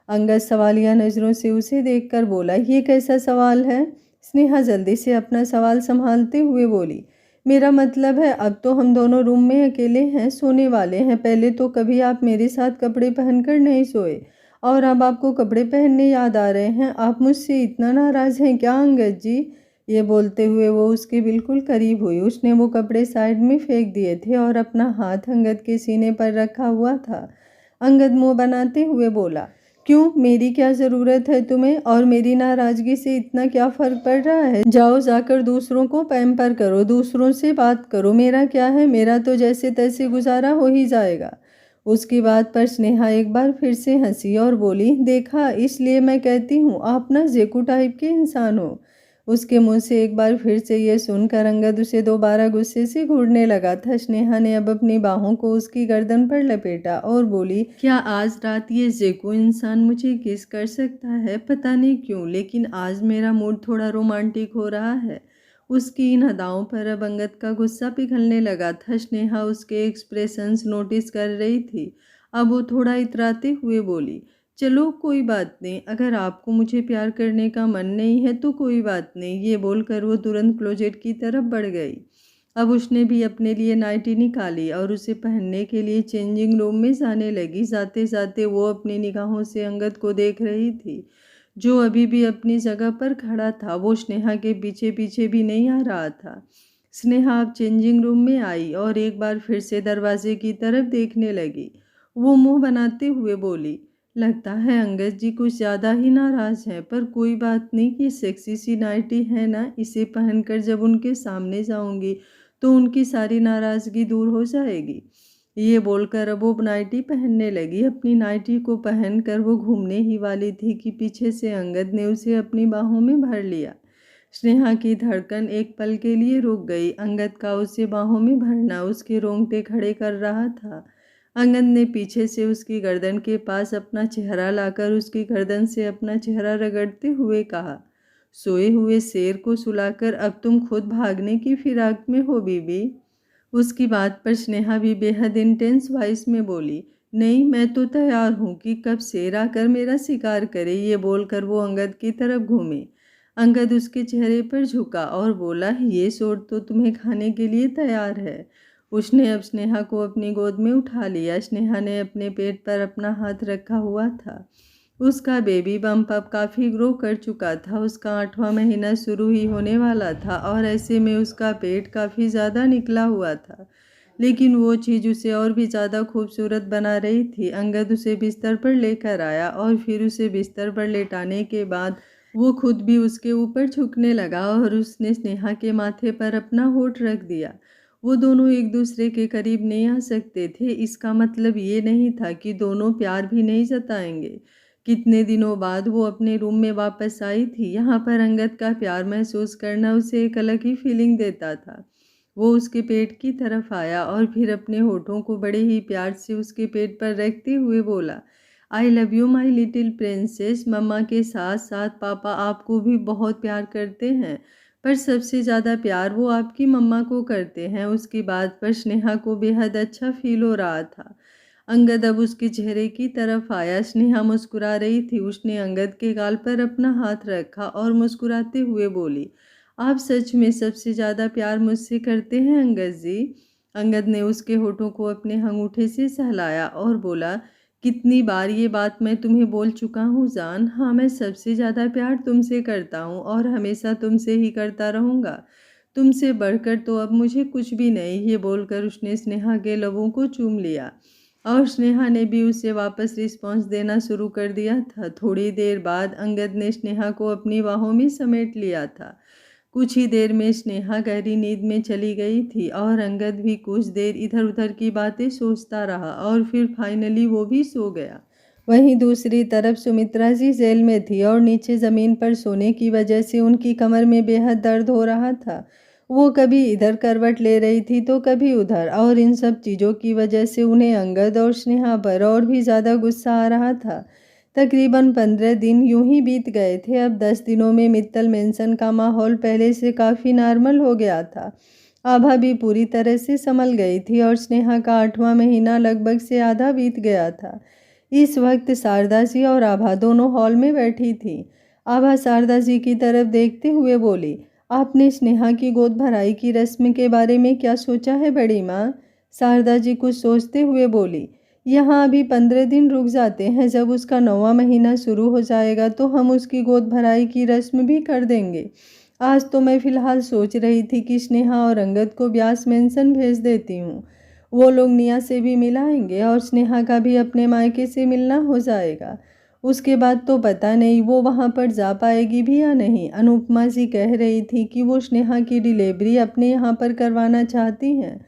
अंगद सवालिया नज़रों से उसे देखकर बोला, ये कैसा सवाल है। स्नेहा जल्दी से अपना सवाल संभालते हुए बोली, मेरा मतलब है अब तो हम दोनों रूम में अकेले हैं, सोने वाले हैं। पहले तो कभी आप मेरे साथ कपड़े पहनकर नहीं सोए, और अब आपको कपड़े पहनने याद आ रहे हैं। आप मुझसे इतना नाराज़ हैं क्या अंगद जी। ये बोलते हुए वो उसके बिल्कुल करीब हुई। उसने वो कपड़े साइड में फेंक दिए थे और अपना हाथ अंगद के सीने पर रखा हुआ था। अंगद मुंह बनाते हुए बोला, क्यों, मेरी क्या ज़रूरत है तुम्हें, और मेरी नाराज़गी से इतना क्या फ़र्क पड़ रहा है। जाओ जाकर दूसरों को पैम्पर करो, दूसरों से बात करो, मेरा क्या है, मेरा तो जैसे तैसे गुजारा हो ही जाएगा। उसकी बात पर स्नेहा एक बार फिर से हंसी और बोली, देखा, इसलिए मैं कहती हूँ आप ना जेकू टाइप के इंसान हो। उसके मुंह से एक बार फिर से ये सुनकर अंगद उसे दोबारा गुस्से से घूरने लगा था। स्नेहा ने अब अपनी बाहों को उसकी गर्दन पर लपेटा और बोली, क्या आज रात ये जेकू इंसान मुझे किस कर सकता है। पता नहीं क्यों, लेकिन आज मेरा मूड थोड़ा रोमांटिक हो रहा है। उसकी इन अदाओं पर अब अंगद का गुस्सा पिघलने लगा था। स्नेहा उसके एक्सप्रेशंस नोटिस कर रही थी। अब वो थोड़ा इतराते हुए बोली, चलो कोई बात नहीं, अगर आपको मुझे प्यार करने का मन नहीं है तो कोई बात नहीं। ये बोलकर वो तुरंत क्लोजेट की तरफ बढ़ गई। अब उसने भी अपने लिए नाइटी निकाली और उसे पहनने के लिए चेंजिंग रूम में जाने लगी। जाते जाते वो अपनी निगाहों से अंगद को देख रही थी, जो अभी भी अपनी जगह पर खड़ा था। वो स्नेहा के पीछे पीछे भी नहीं आ रहा था। स्नेहा अब चेंजिंग रूम में आई और एक बार फिर से दरवाजे की तरफ देखने लगी। वो मुंह बनाते हुए बोली, लगता है अंगद जी कुछ ज़्यादा ही नाराज़ हैं, पर कोई बात नहीं, कि सेक्सी सी नाइटी है ना, इसे पहनकर जब उनके सामने जाऊंगी तो उनकी सारी नाराज़गी दूर हो जाएगी। ये बोलकर अब वो नाइटी पहनने लगी। अपनी नाइटी को पहनकर वो घूमने ही वाली थी कि पीछे से अंगद ने उसे अपनी बाहों में भर लिया। स्नेहा की धड़कन एक पल के लिए रुक गई। अंगद का उसे बाहों में भरना उसके रोंगटे खड़े कर रहा था। अंगद ने पीछे से उसकी गर्दन के पास अपना चेहरा लाकर उसकी गर्दन से अपना चेहरा रगड़ते हुए कहा, सोए हुए शेर को सुलाकर अब तुम खुद भागने की फिराक में हो बीबी। उसकी बात पर स्नेहा भी बेहद इंटेंस वॉइस में बोली, नहीं, मैं तो तैयार हूँ कि कब शेर आकर मेरा शिकार करे। ये बोलकर वो अंगद की तरफ घूमी। अंगद उसके चेहरे पर झुका और बोला, ये शोर तो तुम्हें खाने के लिए तैयार है। उसने अब स्नेहा को अपनी गोद में उठा लिया। स्नेहा ने अपने पेट पर अपना हाथ रखा हुआ था। उसका बेबी बम्प अब काफ़ी ग्रो कर चुका था। उसका 8वां महीना शुरू ही होने वाला था और ऐसे में उसका पेट काफ़ी ज़्यादा निकला हुआ था। लेकिन वो चीज़ उसे और भी ज़्यादा खूबसूरत बना रही थी। अंगद उसे बिस्तर पर लेकर आया और फिर उसे बिस्तर पर लेटाने के बाद वो खुद भी उसके ऊपर झुकने लगा और उसने स्नेहा के माथे पर अपना होठ रख दिया। वो दोनों एक दूसरे के करीब नहीं आ सकते थे। इसका मतलब ये नहीं था कि दोनों प्यार भी नहीं जताएंगे। कितने दिनों बाद वो अपने रूम में वापस आई थी। यहाँ पर अंगद का प्यार महसूस करना उसे एक अलग ही फीलिंग देता था। वो उसके पेट की तरफ आया और फिर अपने होठों को बड़े ही प्यार से उसके पेट पर रखते हुए बोला, I love you my little princess. Mamma के साथ साथ पापा आपको भी बहुत प्यार करते हैं, पर सबसे ज़्यादा प्यार वो आपकी मम्मा को करते हैं। उसकी बात पर स्नेहा को बेहद अच्छा फील हो रहा था। अंगद अब उसके चेहरे की तरफ आया। स्नेहा मुस्कुरा रही थी। उसने अंगद के गाल पर अपना हाथ रखा और मुस्कुराते हुए बोली, आप सच में सबसे ज़्यादा प्यार मुझसे करते हैं अंगद जी। अंगद ने उसके होठों को अपने अंगूठे से सहलाया और बोला, कितनी बार ये बात मैं तुम्हें बोल चुका हूँ जान। हाँ, मैं सबसे ज़्यादा प्यार तुमसे करता हूँ और हमेशा तुमसे ही करता रहूँगा। तुमसे बढ़कर तो अब मुझे कुछ भी नहीं। ये बोलकर उसने स्नेहा के लबों को चूम लिया और स्नेहा ने भी उसे वापस रिस्पॉन्स देना शुरू कर दिया था। थोड़ी देर बाद अंगद ने स्नेहा को अपनी बाहों में समेट लिया था। कुछ ही देर में स्नेहा गहरी नींद में चली गई थी और अंगद भी कुछ देर इधर उधर की बातें सोचता रहा और फिर फाइनली वो भी सो गया। वहीं दूसरी तरफ सुमित्रा जी जेल में थी और नीचे ज़मीन पर सोने की वजह से उनकी कमर में बेहद दर्द हो रहा था। वो कभी इधर करवट ले रही थी तो कभी उधर, और इन सब चीज़ों की वजह से उन्हें अंगद और स्नेहा पर और भी ज़्यादा गुस्सा आ रहा था। तकरीबन 15 दिन यूं ही बीत गए थे। अब 10 दिनों में मित्तल मेंशन का माहौल पहले से काफ़ी नॉर्मल हो गया था। आभा भी पूरी तरह से संभल गई थी और स्नेहा का 8वां महीना लगभग से आधा बीत गया था। इस वक्त शारदा जी और आभा दोनों हॉल में बैठी थी। आभा शारदा जी की तरफ देखते हुए बोली, आपने स्नेहा की गोद भराई की रस्म के बारे में क्या सोचा है बड़ी माँ? शारदा जी कुछ सोचते हुए बोली, यहाँ अभी 15 दिन रुक जाते हैं। जब उसका 9वां महीना शुरू हो जाएगा तो हम उसकी गोद भराई की रस्म भी कर देंगे। आज तो मैं फ़िलहाल सोच रही थी कि स्नेहा और अंगद को ब्यास मेंशन भेज देती हूँ। वो लोग निया से भी मिलाएंगे और स्नेहा का भी अपने मायके से मिलना हो जाएगा। उसके बाद तो पता नहीं वो वहाँ पर जा पाएगी भी या नहीं। अनुपमा जी कह रही थी कि वो स्नेहा की डिलीवरी अपने यहाँ पर करवाना चाहती हैं,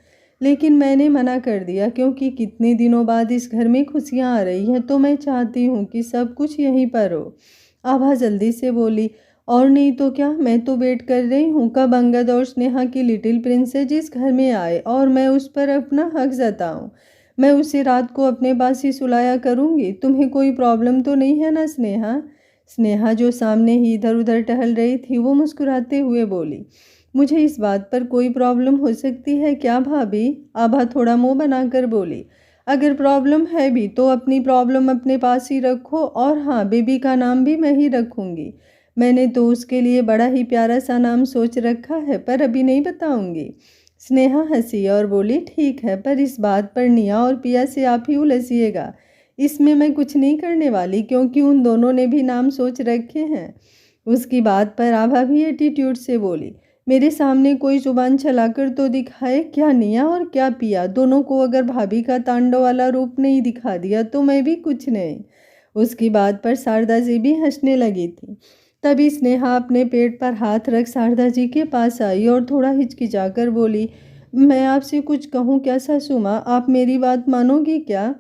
लेकिन मैंने मना कर दिया क्योंकि कितने दिनों बाद इस घर में खुशियाँ आ रही हैं तो मैं चाहती हूँ कि सब कुछ यहीं पर हो। आभा जल्दी से बोली, और नहीं तो क्या, मैं तो वेट कर रही हूँ कब अंगद और स्नेहा की लिटिल प्रिंसेस इस घर में आए और मैं उस पर अपना हक जताऊँ। मैं उसे रात को अपने पास ही सुलाया करूँगी। तुम्हें कोई प्रॉब्लम तो नहीं है ना स्नेहा? स्नेहा जो सामने ही इधर उधर टहल रही थी वो मुस्कुराते हुए बोली, मुझे इस बात पर कोई प्रॉब्लम हो सकती है क्या भाभी? आभा थोड़ा मुंह बनाकर बोली, अगर प्रॉब्लम है भी तो अपनी प्रॉब्लम अपने पास ही रखो। और हाँ, बेबी का नाम भी मैं ही रखूँगी। मैंने तो उसके लिए बड़ा ही प्यारा सा नाम सोच रखा है, पर अभी नहीं बताऊँगी। स्नेहा हंसी और बोली, ठीक है, पर इस बात पर निया और पिया से आप ही उलझिएगा। इसमें मैं कुछ नहीं करने वाली क्योंकि उन दोनों ने भी नाम सोच रखे हैं। उसकी बात पर आभा भी एटीट्यूड से बोली, मेरे सामने कोई जुबान चलाकर तो दिखाए, क्या निया और क्या पिया, दोनों को अगर भाभी का तांडव वाला रूप नहीं दिखा दिया तो मैं भी कुछ नहीं। उसकी बात पर शारदा जी भी हंसने लगी थी। तभी स्नेहा अपने पेट पर हाथ रख शारदा जी के पास आई और थोड़ा हिचकिचाकर बोली, मैं आपसे कुछ कहूँ क्या सासू माँ, आप मेरी बात मानोगी क्या?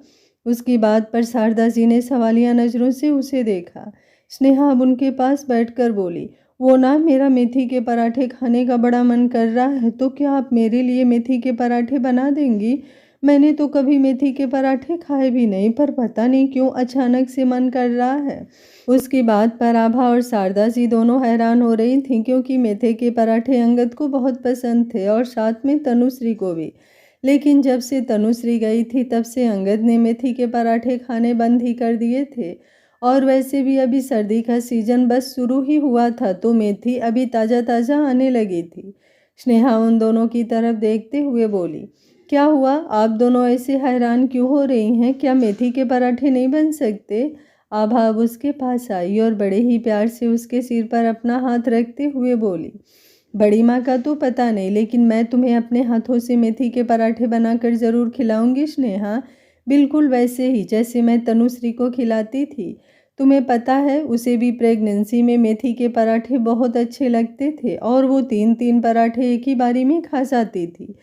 उसकी बात पर शारदा जी ने सवालिया नज़रों से उसे देखा। स्नेहा अब उनके पास बैठकर बोली, वो ना, मेरा मेथी के पराठे खाने का बड़ा मन कर रहा है, तो क्या आप मेरे लिए मेथी के पराठे बना देंगी? मैंने तो कभी मेथी के पराठे खाए भी नहीं, पर पता नहीं क्यों अचानक से मन कर रहा है। उसकी बात पर आभा और शारदा जी दोनों हैरान हो रही थीं क्योंकि मेथी के पराठे अंगद को बहुत पसंद थे और साथ में तनुश्री को भी। लेकिन जब से तनुश्री गई थी तब से अंगद ने मेथी के पराठे खाने बंद ही कर दिए थे और वैसे भी अभी सर्दी का सीजन बस शुरू ही हुआ था तो मेथी अभी ताज़ा ताज़ा आने लगी थी। स्नेहा उन दोनों की तरफ देखते हुए बोली, क्या हुआ, आप दोनों ऐसे हैरान क्यों हो रही हैं? क्या मेथी के पराठे नहीं बन सकते? आभा अब उसके पास आई और बड़े ही प्यार से उसके सिर पर अपना हाथ रखते हुए बोली, बड़ी माँ का तो पता नहीं, लेकिन मैं तुम्हें अपने हाथों से मेथी के पराठे बनाकर ज़रूर खिलाऊंगी स्नेहा, बिल्कुल वैसे ही जैसे मैं तनुश्री को खिलाती थी। तुम्हें पता है, उसे भी प्रेगनेंसी में मेथी के पराठे बहुत अच्छे लगते थे और वो 3-3 पराठे एक ही बारी में खा जाती थी।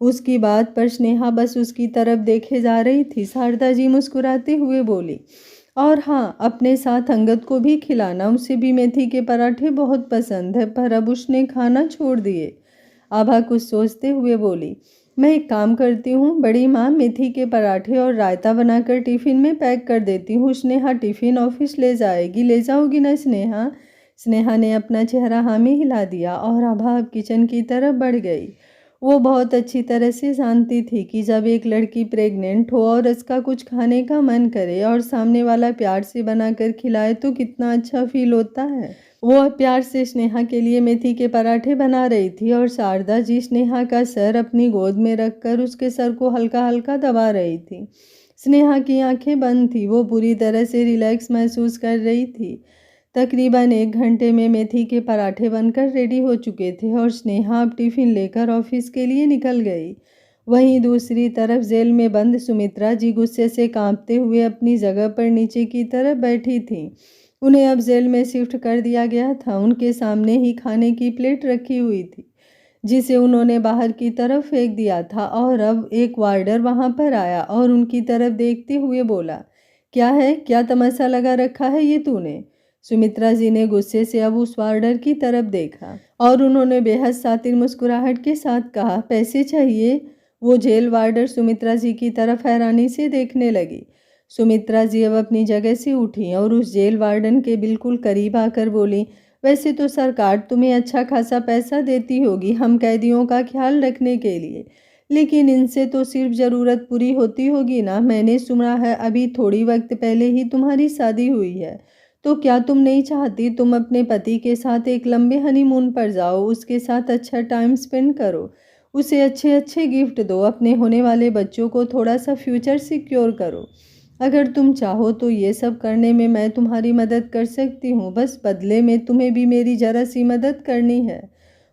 उसकी बात पर स्नेहा बस उसकी तरफ देखे जा रही थी। शारदा जी मुस्कुराते हुए बोली, और हाँ, अपने साथ अंगद को भी खिलाना, उसे भी मेथी के पराठे बहुत पसंद है। पर अब उसने खाना छोड़ दिए। आभा कुछ सोचते हुए बोली, मैं एक काम करती हूँ बड़ी माँ, मेथी के पराठे और रायता बनाकर टिफ़िन में पैक कर देती हूँ। स्नेहा टिफ़िन ऑफिस ले जाएगी, ले जाओगी ना स्नेहा? स्नेहा ने अपना चेहरा हाँ में हिला दिया और आभा अब किचन की तरफ बढ़ गई। वो बहुत अच्छी तरह से जानती थी कि जब एक लड़की प्रेग्नेंट हो और उसका कुछ खाने का मन करे और सामने वाला प्यार से बनाकर खिलाए तो कितना अच्छा फील होता है। वो प्यार से स्नेहा के लिए मेथी के पराठे बना रही थी और शारदा जी स्नेहा का सर अपनी गोद में रखकर उसके सर को हल्का हल्का दबा रही थी। स्नेहा की आंखें बंद थी, वो पूरी तरह से रिलैक्स महसूस कर रही थी। तकरीबन 1 घंटे में मेथी के पराठे बनकर रेडी हो चुके थे और स्नेहा अब टिफ़िन लेकर ऑफिस के लिए निकल गई। वहीं दूसरी तरफ जेल में बंद सुमित्रा जी गुस्से से कांपते हुए अपनी जगह पर नीचे की तरफ बैठी थीं। उन्हें अब जेल में शिफ्ट कर दिया गया था। उनके सामने ही खाने की प्लेट रखी हुई थी जिसे उन्होंने बाहर की तरफ फेंक दिया था और अब एक वार्डर वहां पर आया और उनकी तरफ देखते हुए बोला, क्या है, क्या तमाशा लगा रखा है ये तूने? सुमित्रा जी ने गुस्से से अब उस वार्डर की तरफ देखा और उन्होंने बेहद सातिर मुस्कुराहट के साथ कहा, पैसे चाहिए? वो जेल वार्डर सुमित्रा जी की तरफ हैरानी से देखने लगी। सुमित्रा जी अब अपनी जगह से उठी और उस जेल वार्डन के बिल्कुल करीब आकर बोली, वैसे तो सरकार तुम्हें अच्छा खासा पैसा देती होगी हम कैदियों का ख्याल रखने के लिए, लेकिन इनसे तो सिर्फ ज़रूरत पूरी होती होगी ना। मैंने सुना है अभी थोड़ी वक्त पहले ही तुम्हारी शादी हुई है, तो क्या तुम नहीं चाहती तुम अपने पति के साथ एक लंबे हनीमून पर जाओ, उसके साथ अच्छा टाइम स्पेंड करो, उसे अच्छे अच्छे गिफ्ट दो, अपने होने वाले बच्चों को थोड़ा सा फ्यूचर सिक्योर करो। अगर तुम चाहो तो ये सब करने में मैं तुम्हारी मदद कर सकती हूँ, बस बदले में तुम्हें भी मेरी ज़रा सी मदद करनी है।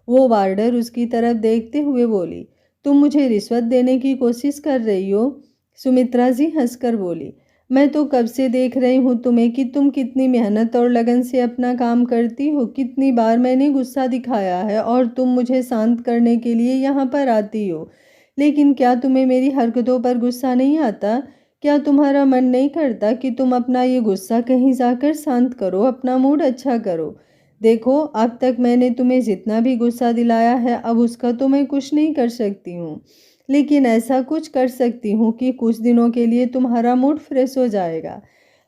वो वार्डर उसकी तरफ देखते हुए बोली, तुम मुझे रिश्वत देने की कोशिश कर रही हो? सुमित्रा जी हंसकर बोली, मैं तो कब से देख रही हूँ तुम्हें कि तुम कितनी मेहनत और लगन से अपना काम करती हो। कितनी बार मैंने गुस्सा दिखाया है और तुम मुझे शांत करने के लिए यहाँ पर आती हो, लेकिन क्या तुम्हें मेरी हरकतों पर गुस्सा नहीं आता? क्या तुम्हारा मन नहीं करता कि तुम अपना ये गुस्सा कहीं जाकर शांत करो, अपना मूड अच्छा करो? देखो, अब तक मैंने तुम्हें जितना भी गुस्सा दिलाया है अब उसका तो मैं कुछ नहीं कर सकती हूँ, लेकिन ऐसा कुछ कर सकती हूँ कि कुछ दिनों के लिए तुम्हारा मूड फ्रेश हो जाएगा।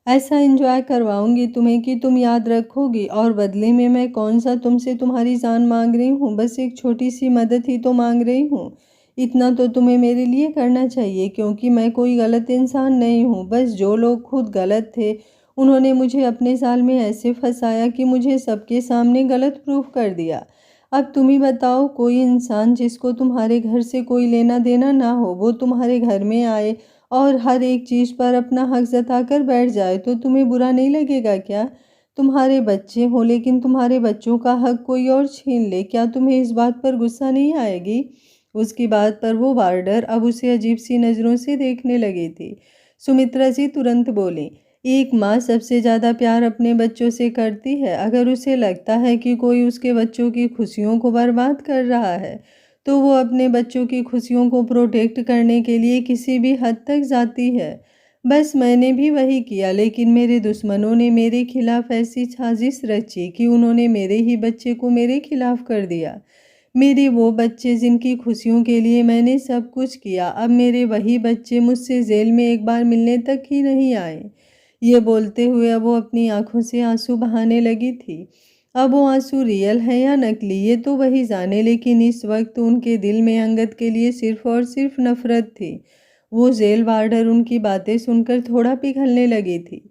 ऐसा एंजॉय करवाऊंगी तुम्हें कि तुम याद रखोगी, और बदले में मैं कौन सा तुमसे तुम्हारी जान मांग रही हूँ, बस एक छोटी सी मदद ही तो मांग रही हूँ। इतना तो तुम्हें मेरे लिए करना चाहिए, क्योंकि मैं कोई गलत इंसान नहीं हूँ। बस जो लोग खुद गलत थे उन्होंने मुझे अपने जाल में ऐसे फंसाया कि मुझे सबके सामने गलत प्रूफ कर दिया। अब तुम ही बताओ, कोई इंसान जिसको तुम्हारे घर से कोई लेना देना ना हो वो तुम्हारे घर में आए और हर एक चीज़ पर अपना हक जताकर बैठ जाए तो तुम्हें बुरा नहीं लगेगा क्या? तुम्हारे बच्चे हो लेकिन तुम्हारे बच्चों का हक कोई और छीन ले, क्या तुम्हें इस बात पर गुस्सा नहीं आएगी? उसकी बात पर वो वार्डर अब उसे अजीब सी नज़रों से देखने लगी थी। सुमित्रा जी तुरंत बोली, एक माँ सबसे ज़्यादा प्यार अपने बच्चों से करती है। अगर उसे लगता है कि कोई उसके बच्चों की खुशियों को बर्बाद कर रहा है तो वो अपने बच्चों की खुशियों को प्रोटेक्ट करने के लिए किसी भी हद तक जाती है। बस मैंने भी वही किया, लेकिन मेरे दुश्मनों ने मेरे खिलाफ ऐसी साजिश रची कि उन्होंने मेरे ही बच्चे को मेरे खिलाफ कर दिया। मेरे वो बच्चे जिनकी खुशियों के लिए मैंने सब कुछ किया, अब मेरे वही बच्चे मुझसे जेल में एक बार मिलने तक ही नहीं आए। ये बोलते हुए अब वो अपनी आंखों से आंसू बहाने लगी थी। अब वो आंसू रियल है या नकली ये तो वही जाने, लेकिन इस वक्त उनके दिल में अंगद के लिए सिर्फ और सिर्फ नफरत थी। वो जेल वार्डर उनकी बातें सुनकर थोड़ा पिघलने लगी थी।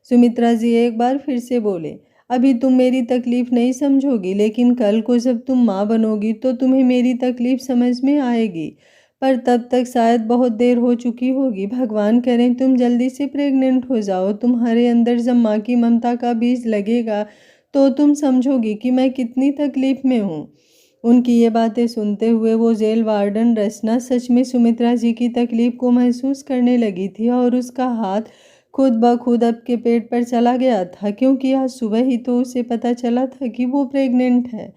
सुमित्रा जी एक बार फिर से बोले, अभी तुम मेरी तकलीफ नहीं समझोगी, लेकिन कल को जब तुम माँ बनोगी तो तुम्हें मेरी तकलीफ समझ में आएगी। पर तब तक शायद बहुत देर हो चुकी होगी। भगवान करें तुम जल्दी से प्रेग्नेंट हो जाओ। तुम्हारे अंदर जब माँ की ममता का बीज लगेगा तो तुम समझोगी कि मैं कितनी तकलीफ में हूँ। उनकी ये बातें सुनते हुए वो जेल वार्डन रचना सच में सुमित्रा जी की तकलीफ को महसूस करने लगी थी और उसका हाथ खुद ब खुद अब के पेट पर चला गया था, क्योंकि आज सुबह ही तो उसे पता चला था कि वो प्रेग्नेंट है।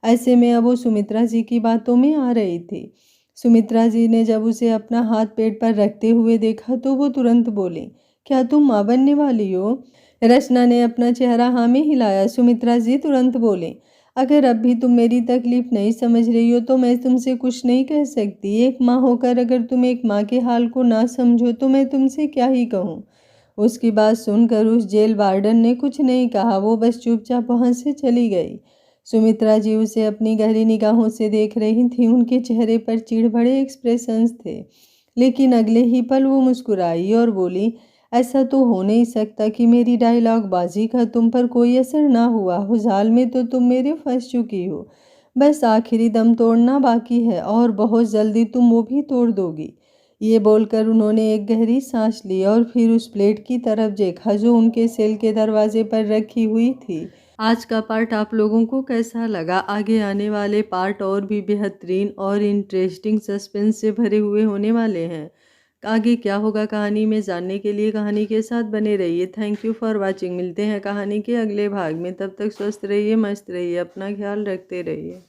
ऐसे में अब वो सुमित्रा जी की बातों में आ रही थी। सुमित्रा जी ने जब उसे अपना हाथ पेट पर रखते हुए देखा तो वो तुरंत बोली, क्या तुम माँ बनने वाली हो? रचना ने अपना चेहरा हाँ में हिलाया। सुमित्रा जी तुरंत बोले, अगर अब भी तुम मेरी तकलीफ नहीं समझ रही हो तो मैं तुमसे कुछ नहीं कह सकती। एक माँ होकर अगर तुम एक माँ के हाल को ना समझो तो मैं तुमसे क्या ही कहूँ। उसकी बात सुनकर उस जेल वार्डन ने कुछ नहीं कहा, वो बस चुपचाप वहाँ से चली गई। सुमित्रा जी उसे अपनी गहरी निगाहों से देख रही थी। उनके चेहरे पर चिढ़ भरे एक्सप्रेशंस थे, लेकिन अगले ही पल वो मुस्कुराई और बोली, ऐसा तो हो नहीं सकता कि मेरी डायलॉग बाजी का तुम पर कोई असर ना हुआ हो। जाल में तो तुम मेरे फंस चुकी हो, बस आखिरी दम तोड़ना बाकी है और बहुत जल्दी तुम वो भी तोड़ दोगी। ये बोलकर उन्होंने एक गहरी सांस ली और फिर उस प्लेट की तरफ देखा जो उनके सेल के दरवाजे पर रखी हुई थी। आज का पार्ट आप लोगों को कैसा लगा? आगे आने वाले पार्ट और भी बेहतरीन और इंटरेस्टिंग सस्पेंस से भरे हुए होने वाले हैं। आगे क्या होगा कहानी में जानने के लिए कहानी के साथ बने रहिए। Thank you for watching. मिलते हैं कहानी के अगले भाग में। तब तक स्वस्थ रहिए, मस्त रहिए, अपना ख्याल रखते रहिए।